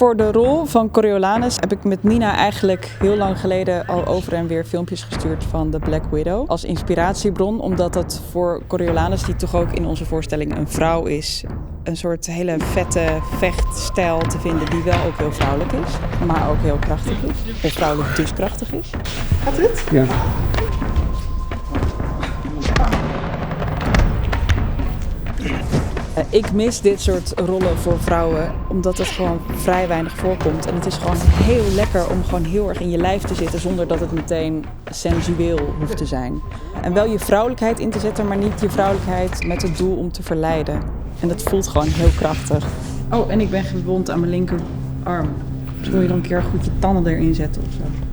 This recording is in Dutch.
Voor de rol van Coriolanus heb ik met Nina eigenlijk heel lang geleden al over en weer filmpjes gestuurd van The Black Widow. Als inspiratiebron, omdat dat voor Coriolanus, die toch ook in onze voorstelling een vrouw is, een soort hele vette vechtstijl te vinden die wel ook heel vrouwelijk is, maar ook heel krachtig is. Of vrouwelijk dus krachtig is. Gaat het? Ja. Ik mis dit soort rollen voor vrouwen, omdat het gewoon vrij weinig voorkomt. En het is gewoon heel lekker om gewoon heel erg in je lijf te zitten, zonder dat het meteen sensueel hoeft te zijn. En wel je vrouwelijkheid in te zetten, maar niet je vrouwelijkheid met het doel om te verleiden. En dat voelt gewoon heel krachtig. Oh, en ik ben gewond aan mijn linkerarm. Dus wil je dan een keer goed je tanden erin zetten of zo?